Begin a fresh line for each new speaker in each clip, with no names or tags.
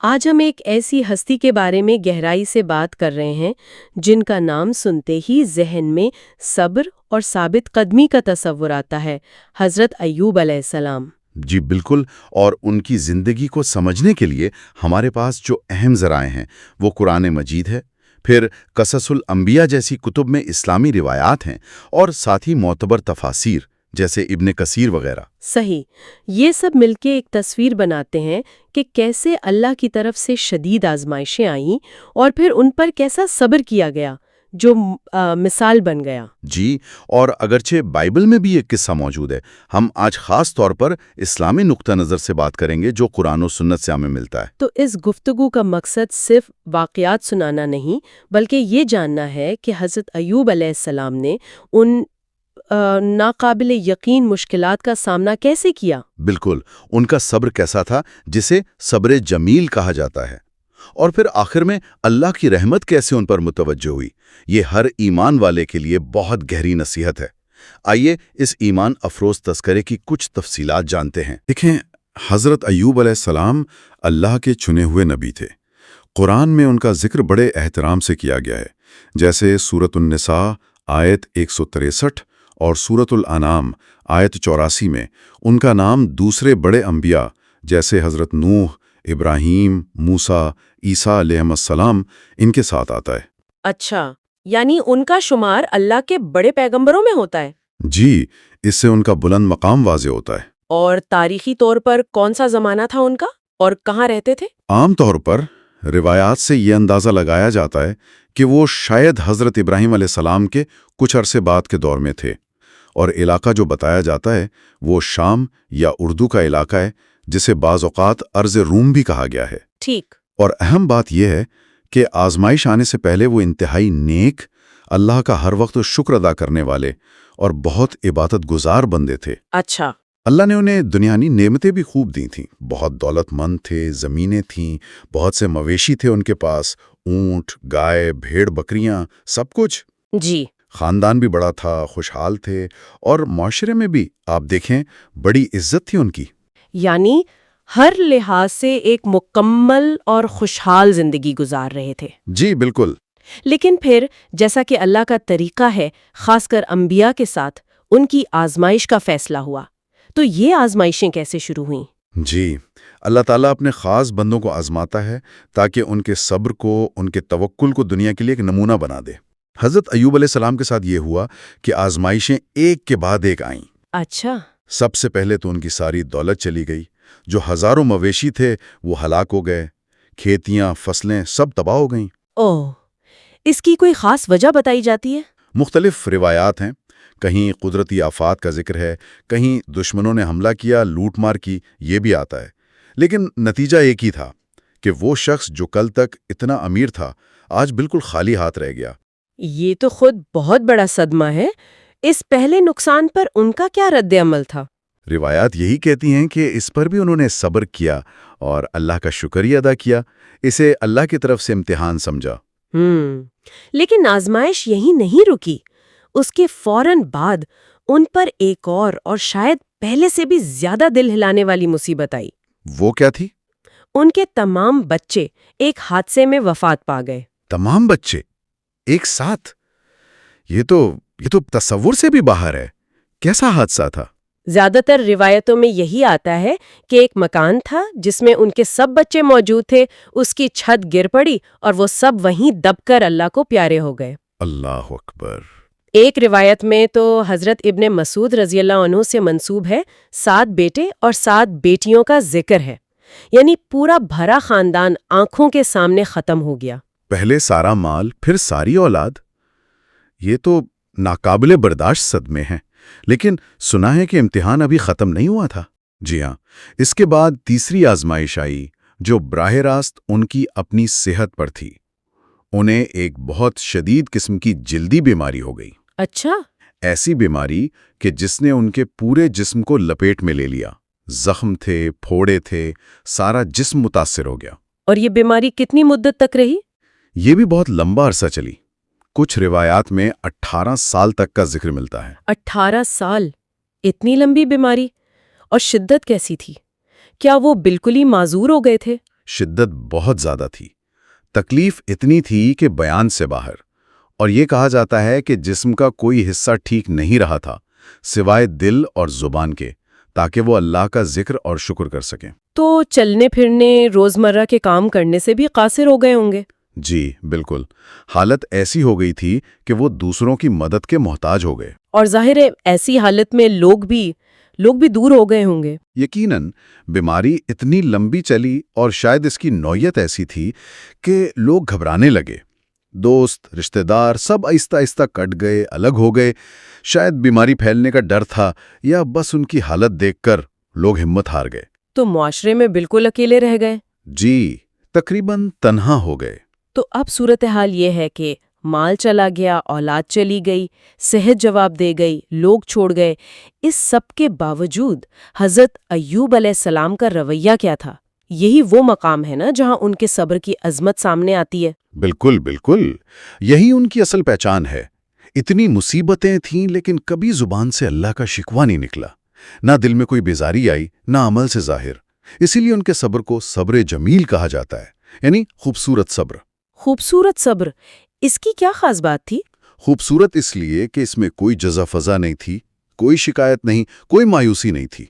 آج ہم ایک ایسی ہستی کے بارے میں گہرائی سے بات کر رہے ہیں جن کا نام سنتے ہی ذہن میں صبر اور ثابت قدمی کا تصور آتا ہے، حضرت ایوب علیہ السلام۔
جی بالکل، اور ان کی زندگی کو سمجھنے کے لیے ہمارے پاس جو اہم ذرائع ہیں وہ قرآن مجید ہے، پھر قصص الانبیاء جیسی کتب میں اسلامی روایات ہیں، اور ساتھ ہی معتبر تفاسیر جیسے ابن کثیر وغیرہ۔
صحیح، یہ سب مل کے ایک تصویر بناتے ہیں کہ کیسے اللہ کی طرف سے شدید آزمائشیں آئیں اور پھر ان پر کیسا صبر کیا گیا جو مثال بن گیا۔
جی، اور اگرچہ بائبل میں بھی ایک قصہ موجود ہے، ہم آج خاص طور پر اسلامی نقطہ نظر سے بات کریں گے جو قرآن و سنت سے ہمیں ملتا ہے۔
تو اس گفتگو کا مقصد صرف واقعات سنانا نہیں بلکہ یہ جاننا ہے کہ حضرت ایوب علیہ السلام نے ان ناقابل یقین مشکلات کا سامنا کیسے کیا۔
بالکل، ان کا صبر کیسا تھا جسے صبر جمیل کہا جاتا ہے، اور پھر آخر میں اللہ کی رحمت کیسے ان پر متوجہ ہوئی۔ یہ ہر ایمان والے کے لیے بہت گہری نصیحت ہے۔ آئیے اس ایمان افروز تذکرے کی کچھ تفصیلات جانتے ہیں۔ دیکھیں، حضرت ایوب علیہ السلام اللہ کے چنے ہوئے نبی تھے۔ قرآن میں ان کا ذکر بڑے احترام سے کیا گیا ہے، جیسے سورۃ النساء آیت 163 اور سورۃ الانعام آیت 84 میں ان کا نام دوسرے بڑے انبیاء جیسے حضرت نوح، ابراہیم، موسیٰ، عیسیٰ علیہ السلام ان کے ساتھ آتا ہے۔
اچھا، یعنی ان کا شمار اللہ کے بڑے پیغمبروں میں ہوتا ہے۔
جی، اس سے ان کا بلند مقام واضح ہوتا ہے۔
اور تاریخی طور پر کون سا زمانہ تھا ان کا اور کہاں رہتے تھے؟
عام طور پر روایات سے یہ اندازہ لگایا جاتا ہے کہ وہ شاید حضرت ابراہیم علیہ السلام کے کچھ عرصے بعد کے دور میں تھے، اور علاقہ جو بتایا جاتا ہے وہ شام یا اردو کا علاقہ ہے، جسے بعض اوقات ارض روم بھی کہا گیا ہے۔
ٹھیک۔
اور اہم بات یہ ہے کہ آزمائش آنے سے پہلے وہ انتہائی نیک، اللہ کا ہر وقت شکر ادا کرنے والے اور بہت عبادت گزار بندے تھے۔
اچھا۔
اللہ نے انہیں دنیانی نعمتیں بھی خوب دی تھیں، بہت دولت مند تھے، زمینیں تھیں، بہت سے مویشی تھے ان کے پاس، اونٹ، گائے، بھیڑ، بکریاں، سب کچھ۔
جی۔
خاندان بھی بڑا تھا، خوشحال تھے، اور معاشرے میں بھی آپ دیکھیں بڑی عزت تھی ان کی۔
یعنی ہر لحاظ سے ایک مکمل اور خوشحال زندگی گزار رہے تھے۔
جی بالکل۔
لیکن پھر جیسا کہ اللہ کا طریقہ ہے، خاص کر انبیاء کے ساتھ ان کی آزمائش کا فیصلہ ہوا۔ تو یہ آزمائشیں کیسے شروع ہوئیں؟
جی، اللہ تعالیٰ اپنے خاص بندوں کو آزماتا ہے تاکہ ان کے صبر کو، ان کے توکل کو دنیا کے لیے ایک نمونہ بنا دے۔ حضرت ایوب علیہ السلام کے ساتھ یہ ہوا کہ آزمائشیں ایک کے بعد ایک آئیں۔
اچھا۔
سب سے پہلے تو ان کی ساری دولت چلی گئی، جو ہزاروں مویشی تھے وہ ہلاک ہو گئے، کھیتیاں، فصلیں سب تباہ ہو گئیں۔
اوہ، اس کی کوئی خاص وجہ بتائی جاتی ہے؟
مختلف روایات ہیں، کہیں قدرتی آفات کا ذکر ہے، کہیں دشمنوں نے حملہ کیا، لوٹ مار کی، یہ بھی آتا ہے۔ لیکن نتیجہ ایک ہی تھا کہ وہ شخص جو کل تک اتنا امیر تھا آج بالکل خالی ہاتھ رہ گیا۔
یہ تو خود بہت بڑا صدمہ ہے۔ اس پہلے نقصان پر ان کا کیا رد عمل تھا؟
روایات یہی کہتی ہیں کہ اس پر بھی انہوں نے صبر کیا اور اللہ کا شکریہ ادا کیا، اسے اللہ کی طرف سے امتحان سمجھا۔
لیکن آزمائش یہیں نہیں رکی، اس کے فوراً بعد ان پر ایک اور شاید پہلے سے بھی زیادہ دل ہلانے والی مصیبت آئی۔
وہ کیا تھی؟
ان کے تمام بچے ایک حادثے میں وفات پا گئے۔
تمام بچے ایک ساتھ؟ یہ تو تصور سے بھی باہر ہے۔ کیسا حادثہ تھا؟
زیادہ تر روایتوں میں یہی آتا ہے کہ ایک مکان تھا جس میں ان کے سب بچے موجود تھے، اس کی چھت گر پڑی اور وہ سب وہیں دب کر اللہ کو پیارے ہو گئے۔
اللہ اکبر۔
ایک روایت میں تو حضرت ابن مسعود رضی اللہ عنہ سے منسوب ہے 7 بیٹے اور 7 بیٹیوں کا ذکر ہے، یعنی پورا بھرا خاندان آنکھوں کے سامنے ختم ہو گیا۔
پہلے سارا مال، پھر ساری اولاد۔ یہ تو ناقابل برداشت صدمے ہیں، لیکن سنا ہے کہ امتحان ابھی ختم نہیں ہوا تھا۔ جی ہاں، اس کے بعد تیسری آزمائش آئی جو براہ راست ان کی اپنی صحت پر تھی۔ انہیں ایک بہت شدید قسم کی جلدی بیماری ہو گئی۔
اچھا۔
ایسی بیماری کہ جس نے ان کے پورے جسم کو لپیٹ میں لے لیا، زخم تھے، پھوڑے تھے، سارا جسم متاثر ہو گیا۔
اور یہ بیماری کتنی مدت تک رہی؟
یہ بھی بہت لمبا عرصہ چلی، کچھ روایات میں 18 سال تک کا ذکر ملتا ہے۔
18 سال؟ اتنی لمبی بیماری؟ اور شدت کیسی تھی؟ کیا وہ بالکل ہی معذور ہو گئے تھے؟
شدت بہت زیادہ تھی، تکلیف اتنی تھی کہ بیان سے باہر، اور یہ کہا جاتا ہے کہ جسم کا کوئی حصہ ٹھیک نہیں رہا تھا سوائے دل اور زبان کے، تاکہ وہ اللہ کا ذکر اور شکر کر سکیں۔
تو چلنے پھرنے، روزمرہ کے کام کرنے سے بھی قاصر ہو گئے ہوں گے؟
جی بالکل، حالت ایسی ہو گئی تھی کہ وہ دوسروں کی مدد کے محتاج ہو گئے۔
اور ظاہر ہے ایسی حالت میں لوگ بھی دور ہو گئے ہوں گے۔
یقیناً بیماری اتنی لمبی چلی اور شاید اس کی نوعیت ایسی تھی کہ لوگ گھبرانے لگے۔ دوست، رشتہ دار سب آہستہ آہستہ کٹ گئے، الگ ہو گئے۔ شاید بیماری پھیلنے کا ڈر تھا یا بس ان کی حالت دیکھ کر لوگ ہمت ہار گئے۔
تو معاشرے میں بالکل اکیلے رہ گئے؟
جی، تقریباً تنہا ہو گئے۔
تو اب صورتحال یہ ہے کہ مال چلا گیا، اولاد چلی گئی، صحت جواب دے گئی، لوگ چھوڑ گئے۔ اس سب کے باوجود حضرت ایوب علیہ السلام کا رویہ کیا تھا؟ یہی وہ مقام ہے نا جہاں ان کے صبر کی عظمت سامنے آتی ہے۔
بالکل بالکل، یہی ان کی اصل پہچان ہے۔ اتنی مصیبتیں تھیں لیکن کبھی زبان سے اللہ کا شکوہ نہیں نکلا، نہ دل میں کوئی بیزاری آئی، نہ عمل سے ظاہر۔ اسی لیے ان کے صبر کو صبر جمیل کہا جاتا ہے، یعنی خوبصورت صبر۔
خوبصورت صبر، اس کی کیا خاص بات تھی؟
خوبصورت اس لیے کہ اس میں کوئی جزا فضا نہیں تھی، کوئی شکایت نہیں، کوئی مایوسی نہیں تھی۔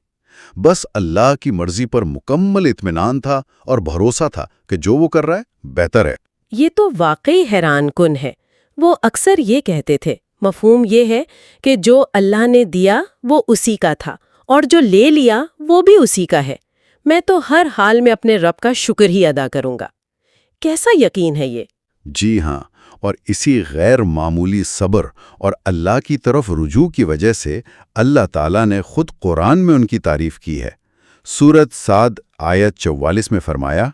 بس اللہ کی مرضی پر مکمل اطمینان تھا اور بھروسہ تھا کہ جو وہ کر رہا ہے بہتر ہے۔
یہ تو واقعی حیران کن ہے۔ وہ اکثر یہ کہتے تھے، مفہوم یہ ہے کہ جو اللہ نے دیا وہ اسی کا تھا اور جو لے لیا وہ بھی اسی کا ہے، میں تو ہر حال میں اپنے رب کا شکر ہی ادا کروں گا۔ کیسا یقین ہے یہ؟
جی ہاں، اور اسی غیر معمولی صبر اور اللہ کی طرف رجوع کی وجہ سے اللہ تعالیٰ نے خود قرآن میں ان کی تعریف کی ہے۔ سورۃ صاد آیت 44 میں فرمایا،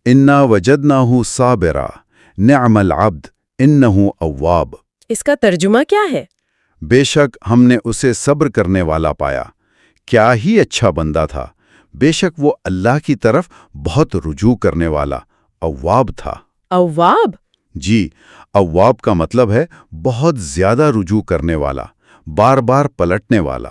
اِنَّا وَجَدْنَاهُ صَابِرًا نِعْمَ الْعَبْدُ إِنَّهُ أَوَّابٌ۔
اس کا ترجمہ کیا ہے؟
بے شک ہم نے اسے صبر کرنے والا پایا، کیا ہی اچھا بندہ تھا، بے شک وہ اللہ کی طرف بہت رجوع کرنے والا اواب تھا۔
اواب؟
جی، اواب کا مطلب ہے بہت زیادہ رجوع کرنے والا، بار بار پلٹنے والا،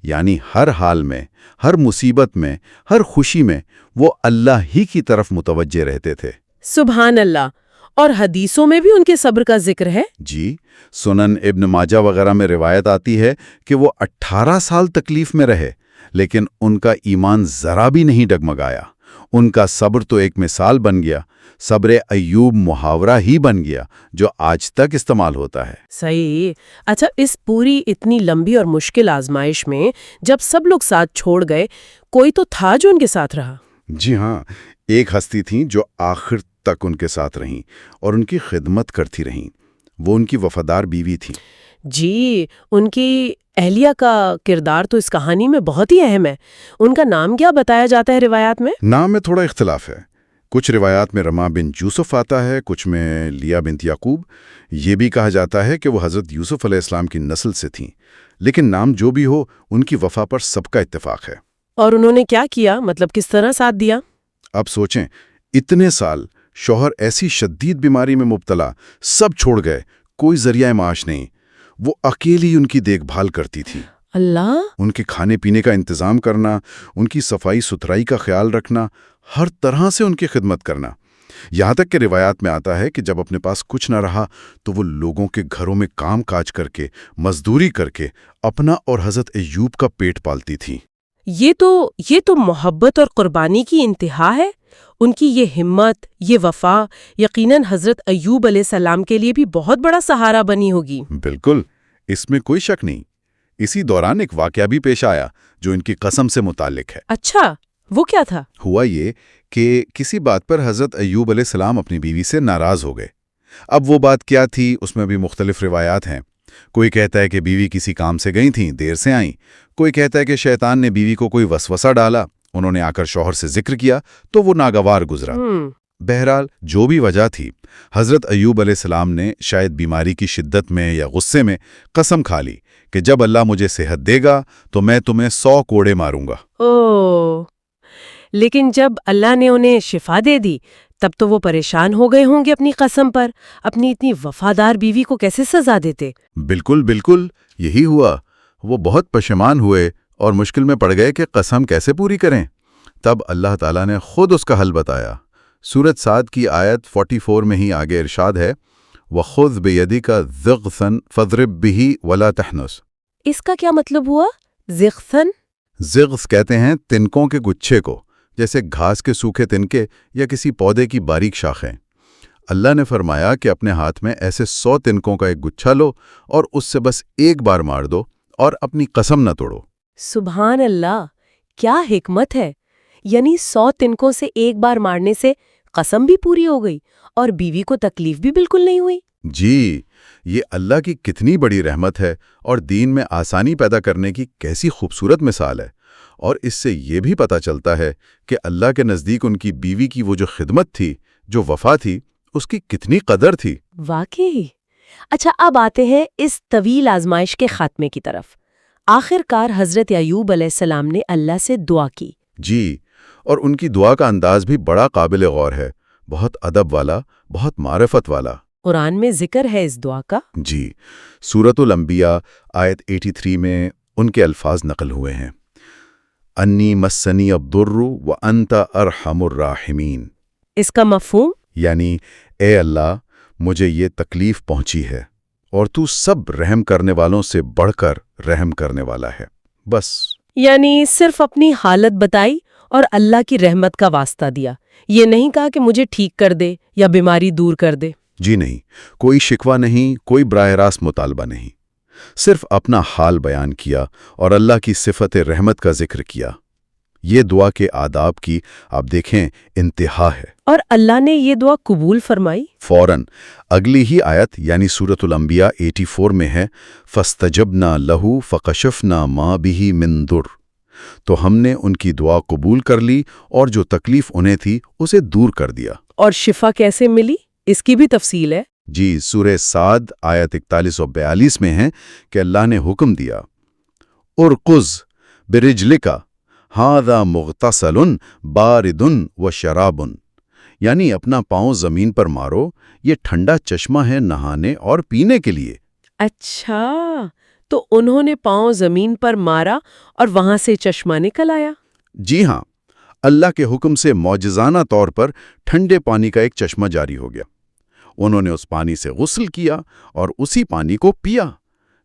یعنی ہر حال میں، ہر مصیبت میں، ہر خوشی میں وہ اللہ ہی کی طرف متوجہ رہتے تھے۔
سبحان اللہ! اور حدیثوں میں بھی ان کے صبر کا ذکر ہے؟
جی، سنن ابن ماجہ وغیرہ میں روایت آتی ہے کہ وہ 18 سال تکلیف میں رہے، لیکن ان کا ایمان ذرا بھی نہیں ڈگمگایا۔ ان کا صبر تو ایک مثال بن گیا، صبر ایوب محاورہ ہی بن گیا جو آج تک استعمال ہوتا ہے۔
صحیح۔ اچھا، اس پوری اتنی لمبی اور مشکل آزمائش میں جب سب لوگ ساتھ چھوڑ گئے، کوئی تو تھا جو ان کے ساتھ رہا؟
جی ہاں، ایک ہستی تھیں جو آخر تک ان کے ساتھ رہیں اور ان کی خدمت کرتی رہیں۔ وہ ان کی وفادار بیوی تھیں۔
جی، ان کی اہلیہ کا کردار تو اس کہانی میں بہت ہی اہم ہے۔ ان کا نام کیا بتایا جاتا ہے روایات میں؟
نام میں تھوڑا اختلاف ہے، کچھ روایات میں رما بنت یوسف آتا ہے، کچھ میں لیا بنت یعقوب۔ یہ بھی کہا جاتا ہے کہ وہ حضرت یوسف علیہ السلام کی نسل سے تھیں، لیکن نام جو بھی ہو، ان کی وفا پر سب کا اتفاق ہے۔
اور انہوں نے کیا کیا، مطلب کس طرح ساتھ دیا؟
اب سوچیں، اتنے سال شوہر ایسی شدید بیماری میں مبتلا، سب چھوڑ گئے، کوئی ذریعہ معاش نہیں، وہ اکیلی ان کی دیکھ بھال کرتی تھی۔
اللہ!
ان کے کھانے پینے کا انتظام کرنا، ان کی صفائی ستھرائی کا خیال رکھنا، ہر طرح سے ان کی خدمت کرنا۔ یہاں تک کہ روایات میں آتا ہے کہ جب اپنے پاس کچھ نہ رہا تو وہ لوگوں کے گھروں میں کام کاج کر کے، مزدوری کر کے اپنا اور حضرت ایوب کا پیٹ پالتی تھی۔
یہ تو محبت اور قربانی کی انتہا ہے۔ ان کی یہ ہمت، یہ وفا یقیناً حضرت ایوب علیہ السلام کے لیے بھی بہت بڑا سہارا بنی ہوگی۔
بالکل، اس میں کوئی شک نہیں۔ اسی دوران ایک واقعہ بھی پیش آیا جو ان کی قسم سے متعلق ہے۔
اچھا، وہ کیا تھا؟
ہوا یہ کہ کسی بات پر حضرت ایوب علیہ السلام اپنی بیوی سے ناراض ہو گئے۔ اب وہ بات کیا تھی، اس میں بھی مختلف روایات ہیں۔ کوئی کہتا ہے کہ بیوی کسی کام سے گئی تھیں، دیر سے آئیں۔ کوئی کہتا ہے کہ شیطان نے بیوی کو کوئی وسوسہ ڈالا، انہوں نے آ کر شوہر سے ذکر کیا تو وہ ناگوار گزرا۔ بہرحال جو بھی وجہ تھی، حضرت ایوب علیہ السلام نے شاید بیماری کی شدت میں یا غصے میں قسم کھا لی کہ جب اللہ مجھے صحت دے گا تو میں تمہیں 100 کوڑے ماروں گا۔
لیکن جب اللہ نے انہیں شفا دے دی تب تو وہ پریشان ہو گئے ہوں گے اپنی قسم پر۔ اپنی اتنی وفادار بیوی کو کیسے سزا دیتے؟
بالکل بالکل، یہی ہوا۔ وہ بہت پشیمان ہوئے اور مشکل میں پڑ گئے کہ قسم کیسے پوری کریں۔ تب اللہ تعالیٰ نے خود اس کا حل بتایا۔ سورت سعد کی آیت 44 میں ہی آگے ارشاد ہے وَخُذْ بِيَدِكَ ضِغْثًا فَاضْرِب بِهِ وَلَا تَحْنُثْ۔
اس کا کیا مطلب ہوا؟ ضغثن؟
زغث کہتے ہیں تنکوں کے گچھے کو، جیسے گھاس کے سوکھے تنکے یا کسی پودے کی باریک شاخیں۔ اللہ نے فرمایا کہ اپنے ہاتھ میں ایسے 100 تنکوں کا ایک گچھا لو اور اس سے بس ایک بار مار دو اور اپنی قسم نہ توڑو۔
سبحان اللہ، کیا حکمت ہے! یعنی 100 تنکوں سے ایک بار مارنے سے قسم بھی پوری ہو گئی اور بیوی کو تکلیف بھی بالکل نہیں ہوئی۔
جی، یہ اللہ کی کتنی بڑی رحمت ہے اور دین میں آسانی پیدا کرنے کی کیسی خوبصورت مثال ہے۔ اور اس سے یہ بھی پتہ چلتا ہے کہ اللہ کے نزدیک ان کی بیوی کی وہ جو خدمت تھی، جو وفا تھی، اس کی کتنی قدر تھی۔
واقعی۔ اچھا، اب آتے ہیں اس طویل آزمائش کے خاتمے کی طرف۔ آخر کار حضرت ایوب علیہ السلام نے اللہ سے دعا کی۔
جی، اور ان کی دعا کا انداز بھی بڑا قابل غور ہے، بہت ادب والا، بہت معرفت والا۔
قرآن میں ذکر ہے اس دعا کا؟
جی، سورۃ الانبیاء آیت 83 میں ان کے الفاظ نقل ہوئے ہیں، انی مسنی الضر وانت ارحم الراحمین۔
اس کا مفہوم؟
یعنی اے اللہ، مجھے یہ تکلیف پہنچی ہے اور تو سب رحم کرنے والوں سے بڑھ کر رحم کرنے والا ہے۔ بس۔
یعنی صرف اپنی حالت بتائی اور اللہ کی رحمت کا واسطہ دیا، یہ نہیں کہا کہ مجھے ٹھیک کر دے یا بیماری دور کر دے۔
جی نہیں، کوئی شکوہ نہیں، کوئی براہ راست مطالبہ نہیں، صرف اپنا حال بیان کیا اور اللہ کی صفت رحمت کا ذکر کیا۔ یہ دعا کے آداب کی آپ دیکھیں انتہا ہے۔
اور اللہ نے یہ دعا قبول فرمائی؟
فوراً اگلی ہی آیت یعنی سورۃ الانبیاء 84 میں ہے فَاسْتَجَبْنَا لَهُ فَكَشَفْنَا مَا بِهِ مِن ضُرٍّ، تو ہم نے ان کی دعا قبول کر لی اور جو تکلیف انہیں تھی اسے دور کر دیا۔
اور شفا کیسے ملی؟ اس کی بھی تفصیل ہے۔
جی، سورہ سعد آیت 41 و 42 میں ہے کہ اللہ نے حکم دیا ارقز برجلکا ھذا مغتسل بارد وشراب، یعنی اپنا پاؤں زمین پر مارو، یہ ٹھنڈا چشمہ ہے نہانے اور پینے کے لیے۔
اچھا، تو انہوں نے پاؤں زمین پر مارا اور وہاں سے چشمہ نکل آیا؟
جی ہاں، اللہ کے حکم سے معجزانہ طور پر ٹھنڈے پانی کا ایک چشمہ جاری ہو گیا۔ انہوں نے اس پانی سے غسل کیا اور اسی پانی کو پیا،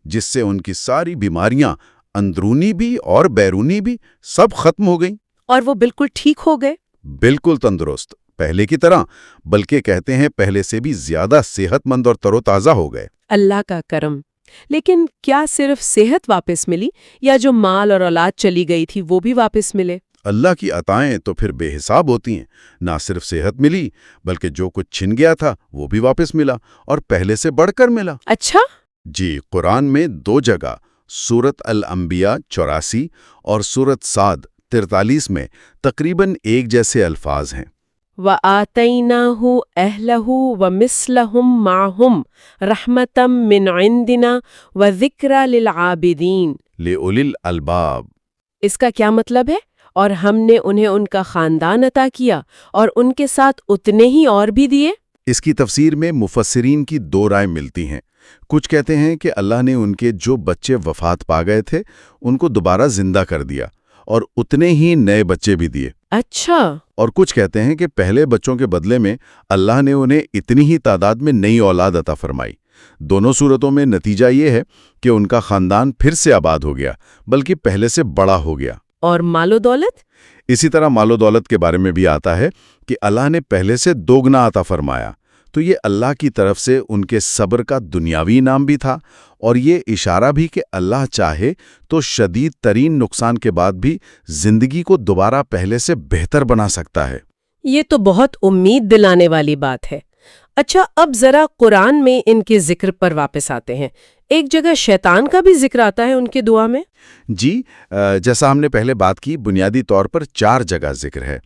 جس سے ان کی ساری بیماریاں اندرونی بھی اور بیرونی بھی سب ختم ہو گئیں۔
اور وہ بالکل ٹھیک ہو گئے؟
بالکل تندرست، پہلے کی طرح، بلکہ کہتے ہیں پہلے سے بھی زیادہ صحت مند اور تر و تازہ ہو گئے۔
اللہ کا کرم۔ لیکن کیا صرف صحت واپس ملی یا جو مال اور اولاد چلی گئی تھی وہ بھی واپس ملے؟
اللہ کی عطائیں تو پھر بے حساب ہوتی ہیں، نہ صرف صحت ملی بلکہ جو کچھ چھن گیا تھا وہ بھی واپس ملا اور پہلے سے بڑھ کر ملا۔
اچھا؟
جی، قرآن میں 2 جگہ سورۃ الانبیاء 84 اور سورۃ سعد 43 میں تقریباً ایک جیسے الفاظ ہیں۔
وَآتَيْنَاهُ أَهْلَهُ وَمِثْلَهُمْ مَعَهُمْ رَحْمَةً مِّنْ عِنْدِنَا وَذِكْرَى لِلْعَابِدِينَ
لِأُولِي الْأَلْبَابِ۔
اس کا کیا مطلب ہے؟ اور ہم نے انہیں ان کا خاندان عطا کیا اور ان کے ساتھ اتنے ہی اور بھی دیے۔
اس کی تفسیر میں مفسرین کی 2 رائے ملتی ہیں۔ کچھ کہتے ہیں کہ اللہ نے ان کے جو بچے وفات پا گئے تھے ان کو دوبارہ زندہ کر دیا اور اتنے ہی نئے بچے بھی دیے۔
اچھا۔
اور کچھ کہتے ہیں کہ پہلے بچوں کے بدلے میں اللہ نے انہیں اتنی ہی تعداد میں نئی اولاد عطا فرمائی۔ دونوں صورتوں میں نتیجہ یہ ہے کہ ان کا خاندان پھر سے آباد ہو گیا، بلکہ پہلے سے بڑا ہو گیا۔
اور مال و دولت؟
اسی طرح مال و دولت کے بارے میں بھی آتا ہے کہ اللہ نے پہلے سے 2 گنا عطا فرمایا، تو یہ اللہ کی طرف سے ان کے صبر کا دنیاوی انعام بھی تھا، اور یہ اشارہ بھی کہ اللہ چاہے تو شدید ترین نقصان کے بعد بھی زندگی کو دوبارہ پہلے سے بہتر بنا سکتا ہے۔
یہ تو بہت امید دلانے والی بات ہے۔ اچھا، اب ذرا قرآن میں ان کے ذکر پر واپس آتے ہیں۔ ایک جگہ شیطان کا بھی ذکر آتا ہے ان کے دعا میں؟
جی، جیسا ہم نے پہلے بات کی، بنیادی طور پر 4 جگہ ذکر ہے۔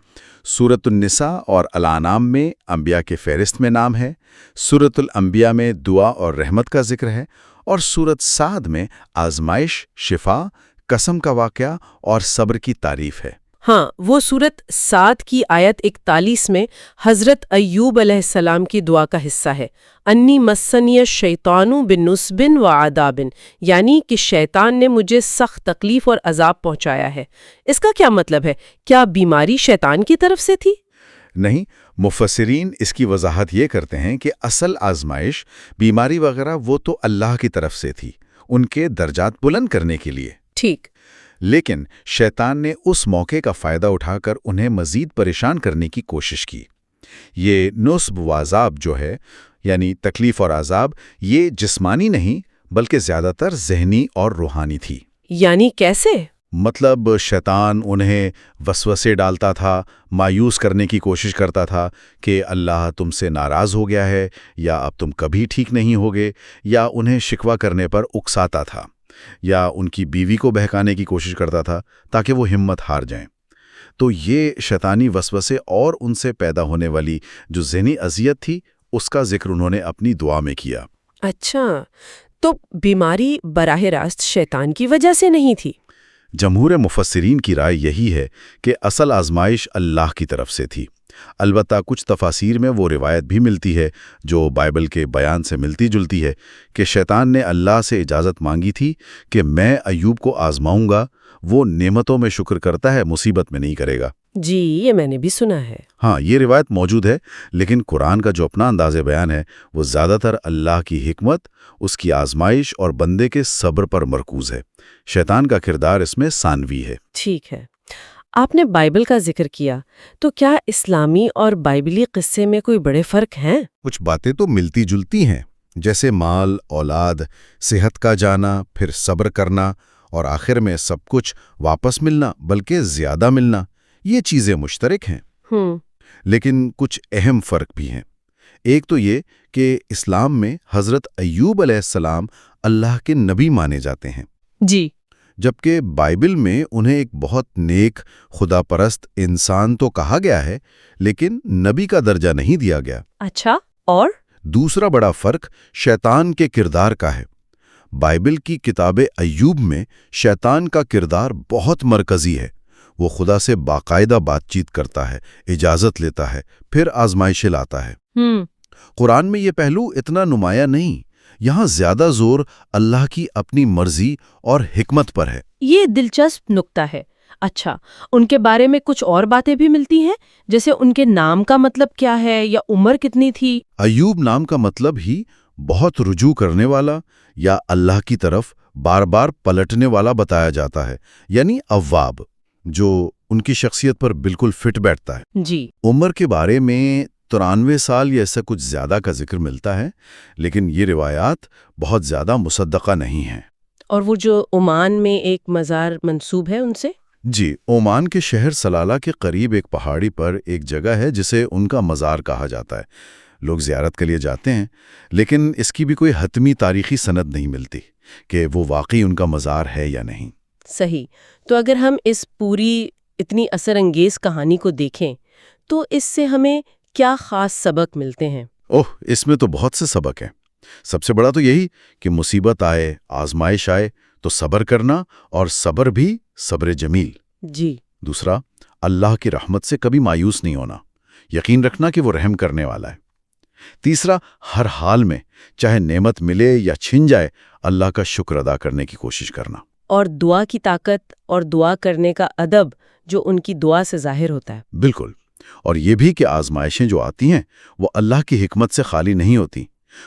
سورۃ النساء اور الانعام میں انبیاء کے فہرست میں نام ہے، سورۃ الانبیاء میں دعا اور رحمت کا ذکر ہے، اور سورۃ سعد میں آزمائش، شفا، قسم کا واقعہ اور صبر کی تعریف ہے۔
ہاں، وہ سورت سعد کی آیت 41 میں حضرت ایوب علیہ السلام کی دعا کا حصہ ہے، انی مسنی الشیطان بنصب وعذاب، یعنی کہ شیطان نے مجھے سخت تکلیف اور عذاب پہنچایا ہے۔ اس کا کیا مطلب ہے؟ کیا بیماری شیطان کی طرف سے تھی؟
نہیں، مفسرین اس کی وضاحت یہ کرتے ہیں کہ اصل آزمائش بیماری وغیرہ وہ تو اللہ کی طرف سے تھی، ان کے درجات بلند کرنے کے لیے۔
ٹھیک۔
لیکن شیطان نے اس موقع کا فائدہ اٹھا کر انہیں مزید پریشان کرنے کی کوشش کی۔ یہ نصب و عذاب جو ہے، یعنی تکلیف اور عذاب، یہ جسمانی نہیں بلکہ زیادہ تر ذہنی اور روحانی تھی۔
یعنی کیسے؟
مطلب شیطان انہیں وسوسے ڈالتا تھا، مایوس کرنے کی کوشش کرتا تھا کہ اللہ تم سے ناراض ہو گیا ہے، یا اب تم کبھی ٹھیک نہیں ہوگے، یا انہیں شکوہ کرنے پر اکساتا تھا، یا ان کی بیوی کو بہکانے کی کوشش کرتا تھا تاکہ وہ ہمت ہار جائیں۔ تو یہ شیطانی وسوسے اور ان سے پیدا ہونے والی جو ذہنی اذیت تھی، اس کا ذکر انہوں نے اپنی دعا میں کیا۔
اچھا، تو بیماری براہ راست شیطان کی وجہ سے نہیں تھی؟
جمہور مفسرین کی رائے یہی ہے کہ اصل آزمائش اللہ کی طرف سے تھی۔ البتہ کچھ تفاسیر میں وہ روایت بھی ملتی ہے جو بائبل کے بیان سے ملتی جلتی ہے کہ شیطان نے اللہ سے اجازت مانگی تھی کہ میں ایوب کو آزماؤں گا، وہ نعمتوں میں شکر کرتا ہے، مصیبت میں نہیں کرے گا۔
جی، یہ میں نے بھی سنا ہے۔
ہاں، یہ روایت موجود ہے، لیکن قرآن کا جو اپنا انداز بیان ہے وہ زیادہ تر اللہ کی حکمت، اس کی آزمائش اور بندے کے صبر پر مرکوز ہے۔ شیطان کا کردار اس میں ثانوی ہے۔
ٹھیک ہے، آپ نے بائبل کا ذکر کیا، تو کیا اسلامی اور بائبلی قصے میں کوئی بڑے فرق ہیں؟
کچھ باتیں تو ملتی جلتی ہیں، جیسے مال، اولاد، صحت کا جانا، پھر صبر کرنا، اور آخر میں سب کچھ واپس ملنا، بلکہ زیادہ ملنا۔ یہ چیزیں مشترک ہیں، لیکن کچھ اہم فرق بھی ہیں۔ ایک تو یہ کہ اسلام میں حضرت ایوب علیہ السلام اللہ کے نبی مانے جاتے ہیں،
جی،
جبکہ بائبل میں انہیں ایک بہت نیک، خدا پرست انسان تو کہا گیا ہے، لیکن نبی کا درجہ نہیں دیا گیا۔
اچھا، اور
دوسرا بڑا فرق شیطان کے کردار کا ہے۔ بائبل کی کتاب ایوب میں شیطان کا کردار بہت مرکزی ہے۔ وہ خدا سے باقاعدہ بات چیت کرتا ہے، اجازت لیتا ہے، پھر آزمائشیں لاتا ہے۔ قرآن میں یہ پہلو اتنا نمایاں نہیں، یہاں زیادہ زور اللہ کی اپنی مرضی اور حکمت پر ہے۔
یہ دلچسپ نکتہ ہے۔ اچھا، ان کے بارے میں کچھ اور باتیں بھی ملتی ہیں، جیسے ان کے نام کا مطلب کیا ہے یا عمر کتنی تھی؟
ایوب نام کا مطلب ہی بہت رجوع کرنے والا یا اللہ کی طرف بار بار پلٹنے والا بتایا جاتا ہے، یعنی اواب، جو ان کی شخصیت پر بالکل فٹ بیٹھتا ہے۔
جی،
عمر کے بارے میں 93 سال یا ایسا کچھ زیادہ کا ذکر ملتا ہے، لیکن یہ روایات بہت زیادہ مصدقہ نہیں ہیں۔
اور وہ جو عمان میں ایک مزار منسوب ہے ان سے؟
جی، عمان کے شہر سلالہ کے قریب ایک پہاڑی پر ایک جگہ ہے جسے ان کا مزار کہا جاتا ہے۔ لوگ زیارت کے لیے جاتے ہیں، لیکن اس کی بھی کوئی حتمی تاریخی سند نہیں ملتی کہ وہ واقعی ان کا مزار ہے یا نہیں۔
صحیح۔ تو اگر ہم اس پوری اتنی اثر انگیز کہانی کو دیکھیں تو اس سے ہمیں کیا خاص سبق ملتے ہیں؟
اس میں تو بہت سے سبق ہیں۔ سب سے بڑا تو یہی کہ مصیبت آئے، آزمائش آئے تو صبر کرنا، اور صبر بھی صبر جمیل۔
جی۔
دوسرا، اللہ کی رحمت سے کبھی مایوس نہیں ہونا، یقین رکھنا کہ وہ رحم کرنے والا ہے۔ تیسرا، ہر حال میں چاہے نعمت ملے یا چھن جائے، اللہ کا شکر ادا کرنے کی کوشش کرنا۔
اور دعا کی طاقت اور دعا کرنے کا ادب جو ان کی دعا سے ظاہر ہوتا ہے۔
بالکل۔ اور یہ بھی کہ آزمائشیں جو آتی ہیں وہ اللہ کی حکمت سے خالی نہیں ہوتی،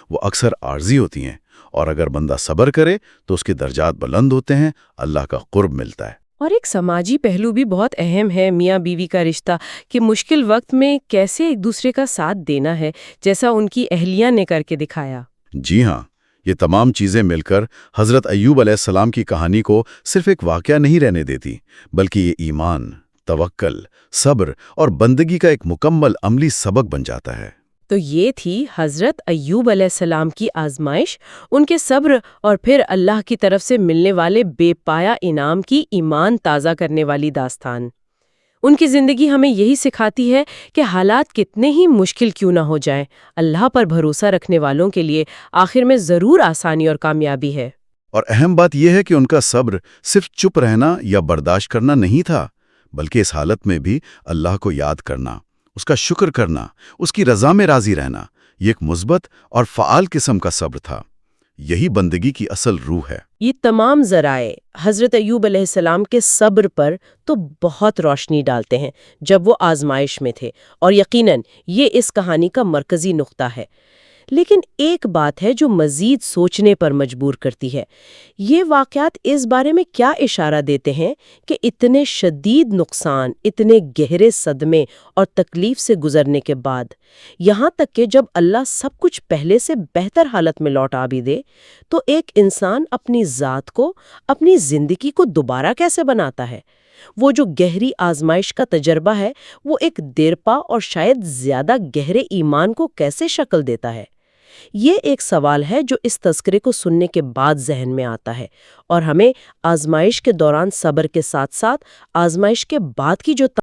وہ اکثر عارضی ہوتی ہیں، اور اگر بندہ صبر کرے تو اس کے درجات بلند ہوتے ہیں، اللہ کا قرب ملتا ہے۔
اور ایک سماجی پہلو بھی بہت اہم ہے، میاں بیوی کا رشتہ، کہ مشکل وقت میں کیسے ایک دوسرے کا ساتھ دینا ہے، جیسا ان کی اہلیہ نے کر کے دکھایا۔
جی ہاں، یہ تمام چیزیں مل کر حضرت ایوب علیہ السلام کی کہانی کو صرف ایک واقعہ نہیں رہنے دیتی، بلکہ یہ ایمان، توکل، صبر اور بندگی کا ایک مکمل عملی سبق بن جاتا ہے۔
تو یہ تھی حضرت ایوب علیہ السلام کی آزمائش، ان کے صبر اور پھر اللہ کی طرف سے ملنے والے بے پایا انعام کی ایمان تازہ کرنے والی داستان۔ ان کی زندگی ہمیں یہی سکھاتی ہے کہ حالات کتنے ہی مشکل کیوں نہ ہو جائیں، اللہ پر بھروسہ رکھنے والوں کے لیے آخر میں ضرور آسانی اور کامیابی ہے۔
اور اہم بات یہ ہے کہ ان کا صبر صرف چپ رہنا یا برداشت کرنا نہیں تھا، بلکہ اس حالت میں بھی اللہ کو یاد کرنا، اس کا شکر کرنا، اس کی رضا میں راضی رہنا، یہ ایک مثبت اور فعال قسم کا صبر تھا۔ یہی بندگی کی اصل روح ہے۔
یہ تمام ذرائع حضرت ایوب علیہ السلام کے صبر پر تو بہت روشنی ڈالتے ہیں جب وہ آزمائش میں تھے، اور یقیناً یہ اس کہانی کا مرکزی نقطہ ہے۔ لیکن ایک بات ہے جو مزید سوچنے پر مجبور کرتی ہے۔ یہ واقعات اس بارے میں کیا اشارہ دیتے ہیں کہ اتنے شدید نقصان، اتنے گہرے صدمے اور تکلیف سے گزرنے کے بعد، یہاں تک کہ جب اللہ سب کچھ پہلے سے بہتر حالت میں لوٹا بھی دے، تو ایک انسان اپنی ذات کو، اپنی زندگی کو دوبارہ کیسے بناتا ہے؟ وہ جو گہری آزمائش کا تجربہ ہے، وہ ایک دیرپا اور شاید زیادہ گہرے ایمان کو کیسے شکل دیتا ہے؟ یہ ایک سوال ہے جو اس تذکرے کو سننے کے بعد ذہن میں آتا ہے، اور ہمیں آزمائش کے دوران صبر کے ساتھ ساتھ آزمائش کے بعد کی جو